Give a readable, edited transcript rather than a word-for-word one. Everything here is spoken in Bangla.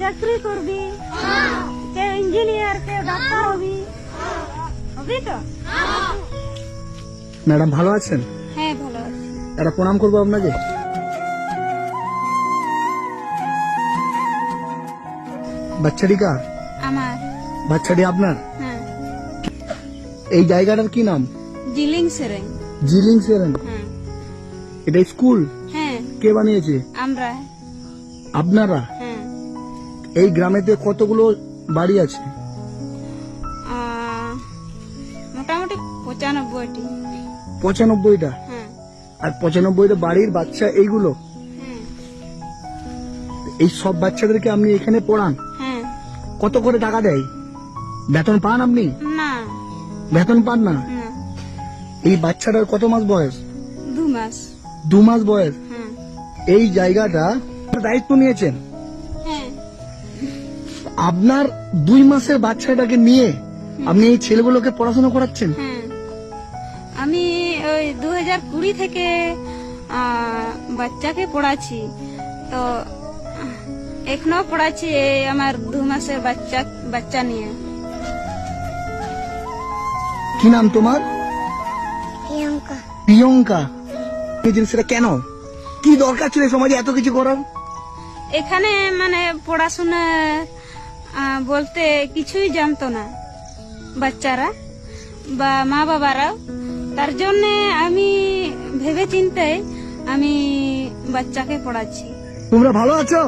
চাকরি করবি, কেউ ইঞ্জিনিয়ার, কেউ ডাক্তার হবি, হবি তো? ম্যাডাম ভালো আছেন? হ্যাঁ ভালো আছি। একটা প্রণাম করবো আপনাকে। বাচ্চাটি কার? আমার। বাচ্চাটি আপনার? হ্যাঁ। এই জায়গাটার কি নাম? জিলিং সেরেং। জিলিং সেরেন। হ্যাঁ। এটা স্কুল? হ্যাঁ কে বানিয়েছে? আমরা। আপনারা? হ্যাঁ। এই গ্রামেতে কতগুলো বাড়ি আছে? মোটামুটি 95টি। 95টা? হ্যাঁ। আর 95টা বাড়ির বাচ্চা এইগুলো? হ্যাঁ। এই সব বাচ্চাদেরকে আপনি এখানে পড়ান? হ্যাঁ। কত করে টাকা দেয়? বেতন পান আপনি? না। বেতন পান না? না। এই বাচ্চাটার কত মাস বয়স? 2 মাস। 2 মাস বয়স। হ্যাঁ। এই জায়গাটা দায়িত্ব নিয়েছেন হ্যাঁ। আপনার 2 মাসের বাচ্চাটাকে নিয়ে আপনি এই ছেলেগুলোকে পড়াশোনা করাচ্ছেন? হ্যাঁ। আমি ওই 2020 থেকে বাচ্চাকে পড়াচ্ছি, তো এখনো পড়াচ্ছি এই আমার 2 মাসের বাচ্চা নিয়ে। কি নাম তোমার? প্রিয়াঙ্কা। প্রিয়ঙ্কা। এই জিনিসটা কেন, কি দরকার ছিল সমাজে এত কিছু করার? এখানে মানে পড়াশোনা বলতে কিছুই জানতো না বাচ্চারা বা মা বাবারাও, তার জন্য আমি ভেবে চিন্তে আমি বাচ্চাকে পড়াচ্ছি। তোমরা ভালো আছো?